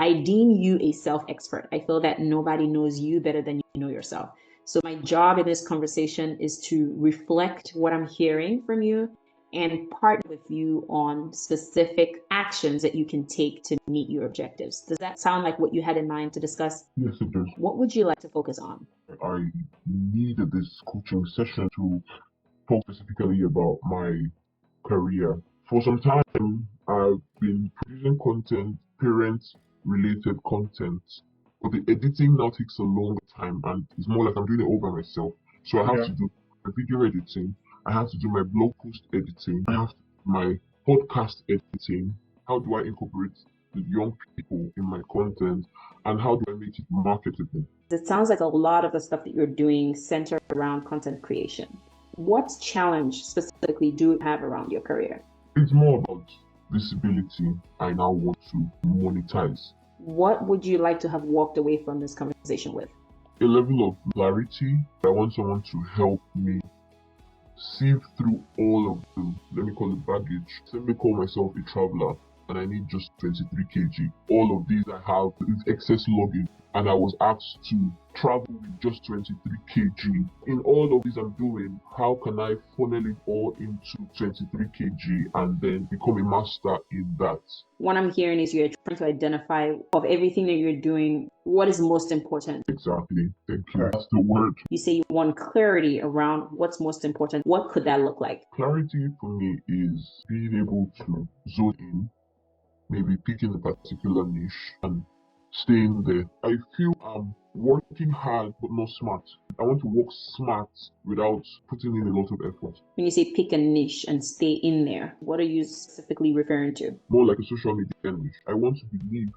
I deem you a self-expert. I feel that nobody knows you better than you know yourself. So my job in this conversation is to reflect what I'm hearing from you and partner with you on specific actions that you can take to meet your objectives. Does that sound like what you had in mind to discuss? Yes, it does. What would you like to focus on? I needed this coaching session to talk specifically about my career. For some time, I've been producing content, parent-related content, but the editing now takes a longer time and it's more like I'm doing it all by myself. So I have to do my video editing, I have to do my blog post editing, I have to do my podcast editing. How do I incorporate the young people in my content and how do I make it marketable? It sounds like a lot of the stuff that you're doing centered around content creation. What challenge specifically do you have around your career? It's more about visibility I now want to monetize. What would you like to have walked away from this conversation with? A level of clarity. I want someone to help me sieve through all of the, let me call it baggage. Let me call myself a traveler and I need just 23 kg. All of these I have is excess luggage and I was asked to travel with just 23 kg. In all of these I'm doing, how can I funnel it all into 23 kg and then become a master in that? What I'm hearing is you're trying to identify of everything that you're doing, what is most important. Exactly. Thank you. That's the word. You say you want clarity around what's most important. What could that look like? Clarity for me is being able to zone in, maybe picking a particular niche and staying there. I feel I'm working hard but not smart. I want to work smart without putting in a lot of effort. When you say pick a niche and stay in there, what are you specifically referring to? More like a social media niche. I want to believe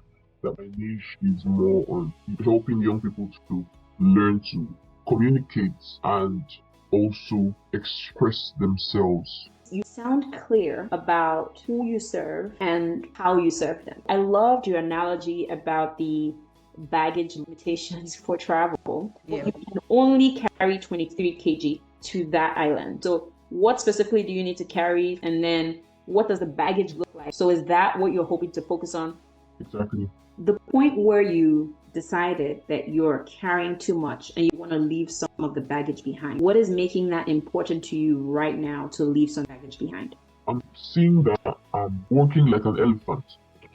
that my niche is more on helping young people to learn to communicate and also express themselves. You sound clear about who you serve and how you serve them. I loved your analogy about the baggage limitations for travel. Yeah. You can only carry 23 kg to that island. So what specifically do you need to carry? And then what does the baggage look like? So is that what you're hoping to focus on? Exactly. The point where you decided that you're carrying too much and you want to leave some of the baggage behind. What is making that important to you right now to leave some baggage behind? I'm seeing that I'm working like an elephant.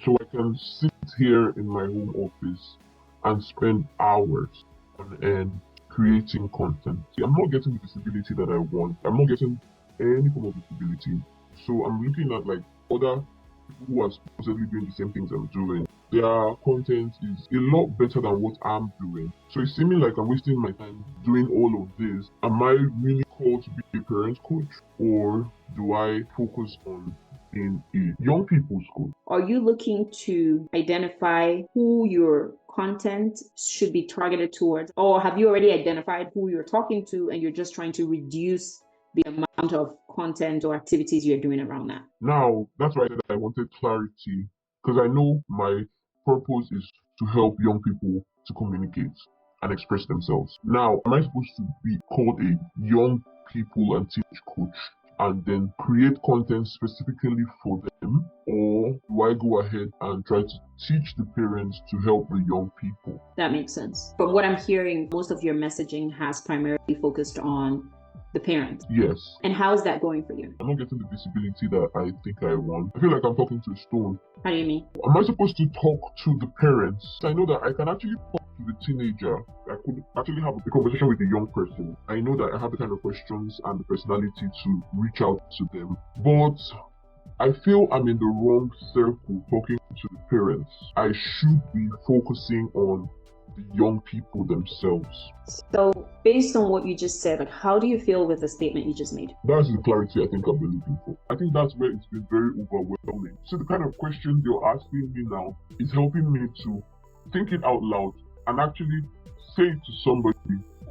So I can sit here in my home office and spend hours on end creating content. I'm not getting the visibility that I want. I'm not getting any form of visibility. So I'm looking at like other people who are supposedly doing the same things I'm doing. Their content is a lot better than what I'm doing. So it's seeming like I'm wasting my time doing all of this. Am I really called to be a parent coach? Or do I focus on being a young people's coach? Are you looking to identify who your content should be targeted towards? Or have you already identified who you're talking to and you're just trying to reduce the amount of content or activities you're doing around that? Now, that's why I said I wanted clarity, because I know my purpose is to help young people to communicate and express themselves. Now, am I supposed to be called a young people and teach coach and then create content specifically for them? Or do I go ahead and try to teach the parents to help the young people? That makes sense. But what I'm hearing, most of your messaging has primarily focused on the parent. Yes. And how is that going for you? I'm not getting the visibility that I think I want. I feel like I'm talking to a stone. How do you mean? Am I supposed to talk to the parents? I know that I can actually talk to the teenager. I could actually have a conversation with a young person. I know that I have the kind of questions and the personality to reach out to them. But I feel I'm in the wrong circle talking to the parents. I should be focusing on the young people themselves. So based on what you just said, like, how do you feel with the statement you just made? That's the clarity I think I've been looking for. I think that's where it's been very overwhelming. So the kind of questions you're asking me now is helping me to think it out loud and actually say it to somebody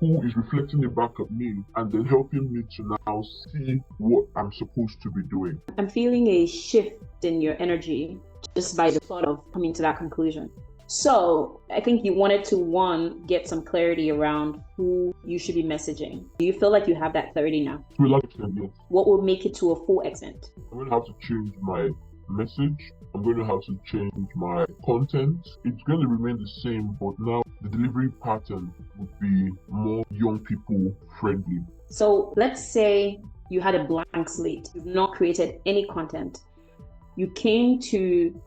who is reflecting it back at me and then helping me to now see what I'm supposed to be doing. I'm feeling a shift in your energy just by the thought of coming to that conclusion. So I think you wanted to, one, get some clarity around who you should be messaging. Do you feel like you have that clarity now? To a large extent, yes. What will make it to a full extent? I'm going to have to change my message. I'm going to have to change my content. It's going to remain the same, but now the delivery pattern would be more young people friendly. So let's say you had a blank slate. You've not created any content. You came to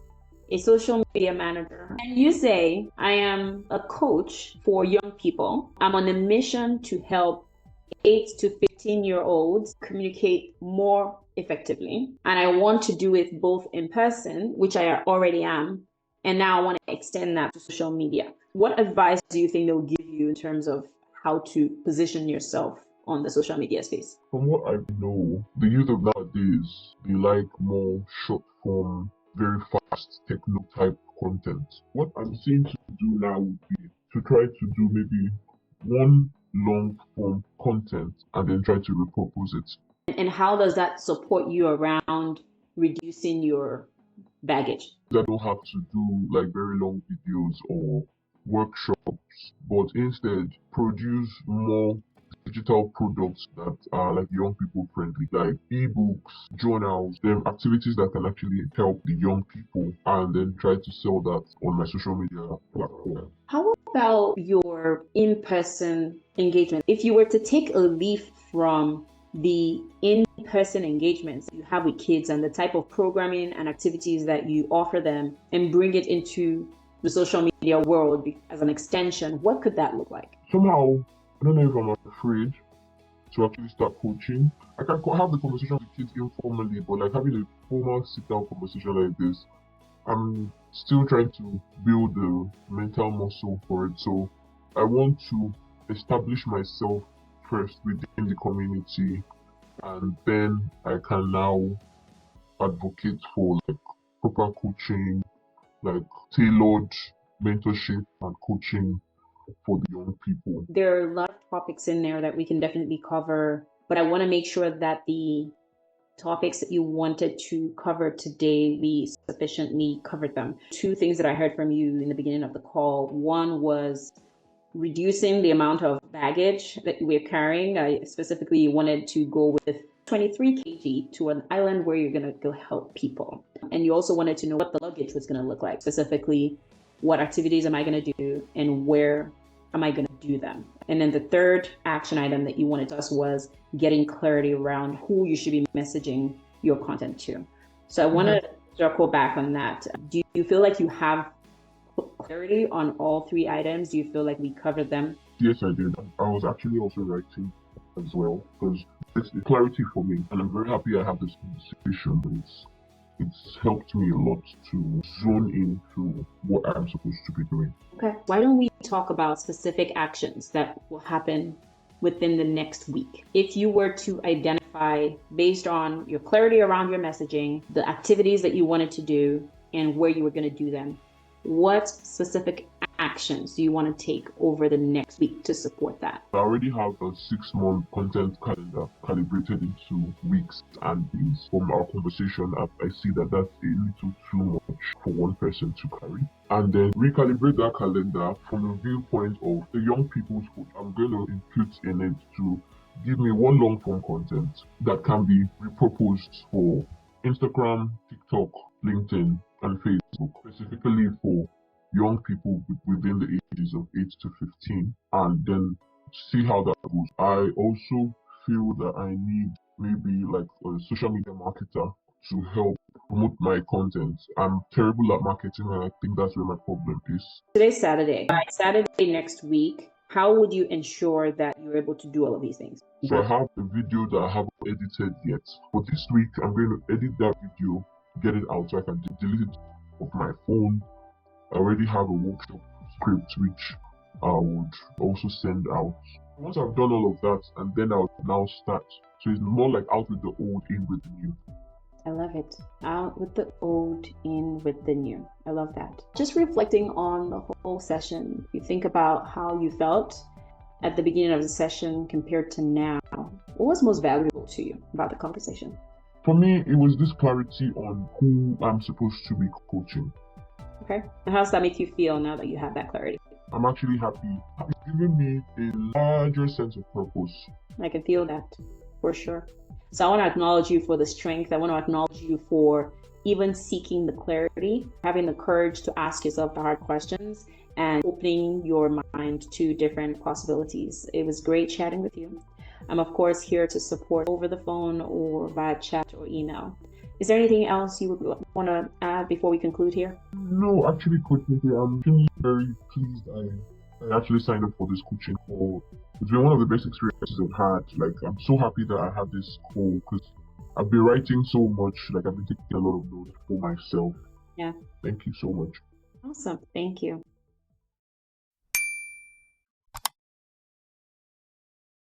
a social media manager and you say, I am a coach for young people. I'm on a mission to help 8 to 15-year-olds communicate more effectively. And I want to do it both in person, which I already am, and now I want to extend that to social media. What advice do you think they'll give you in terms of how to position yourself on the social media space? From what I know, the youth of nowadays, they like more short form, very fast techno type content. What I'm saying to do now would be to try to do maybe one long form content and then try to repurpose it. And how does that support you around reducing your baggage? I don't have to do like very long videos or workshops, but instead produce more digital products that are like young people friendly, like ebooks, journals, them activities that can actually help the young people, and then try to sell that on my social media platform. How about your in-person engagement? If you were to take a leaf from the in-person engagements you have with kids and the type of programming and activities that you offer them and bring it into the social media world as an extension, what could that look like? Somehow, I don't know if I'm afraid to actually start coaching. I can have the conversation with kids informally, but like having a formal sit-down conversation like this, I'm still trying to build the mental muscle for it. So I want to establish myself first within the community, and then I can now advocate for like proper coaching, like tailored mentorship and coaching for the young people. There are a lot of topics in there that we can definitely cover, but I want to make sure that the topics that you wanted to cover today, we sufficiently covered them. Two things that I heard from you in the beginning of the call. One was reducing the amount of baggage that we're carrying. I specifically wanted to go with 23 kg to an island where you're going to go help people. And you also wanted to know what the luggage was going to look like, specifically what activities am I going to do and where am I going to do them. And then the third action item that you wanted us was getting clarity around who you should be messaging your content to. So I want to circle back on that. Do you feel like you have clarity on all three items? Do you feel like we covered them? Yes, I did. I was actually also writing as well because it's clarity for me, and I'm very happy I have this conversation. It's helped me a lot to zone into what I'm supposed to be doing. Okay. Why don't we talk about specific actions that will happen within the next week? If you were to identify, based on your clarity around your messaging, the activities that you wanted to do and where you were going to do them, what specific actions do you want to take over the next week to support that? I already have a 6-month content calendar calibrated into weeks and days. From our conversation, I see that that's a little too much for one person to carry. And then recalibrate that calendar from the viewpoint of the young people's coach. I'm going to input in it to give me one long form content that can be repurposed for Instagram, TikTok, LinkedIn, and Facebook, specifically for young people within the ages of 8 to 15, and then see how that goes. I also feel that I need maybe like a social media marketer to help promote my content. I'm terrible at marketing, and I think that's where my problem is. Today's Saturday. By Saturday next week, how would you ensure that you're able to do all of these things? So I have a video that I haven't edited yet. For this week, I'm going to edit that video, get it out so I can delete it off my phone. I already have a workshop script which I would also send out. Once I've done all of that, and then I'll now start. So it's more like out with the old, in with the new. I love it. Out with the old, in with the new. I love that. Just reflecting on the whole session, you think about how you felt at the beginning of the session compared to now. What was most valuable to you about the conversation? For me, it was this clarity on who I'm supposed to be coaching. Okay. And how does that make you feel now that you have that clarity? I'm actually happy. It's given me a larger sense of purpose. I can feel that for sure. So I want to acknowledge you for the strength. I want to acknowledge you for even seeking the clarity, having the courage to ask yourself the hard questions, and opening your mind to different possibilities. It was great chatting with you. I'm, of course, here to support over the phone or via chat or email. Is there anything else you would want to add before we conclude here? No, actually, Coach Nikki, I'm really very pleased I actually signed up for this coaching call. It's been one of the best experiences I've had. Like, I'm so happy that I have this call because I've been writing so much. Like, I've been taking a lot of notes for myself. Yeah. Thank you so much. Awesome. Thank you.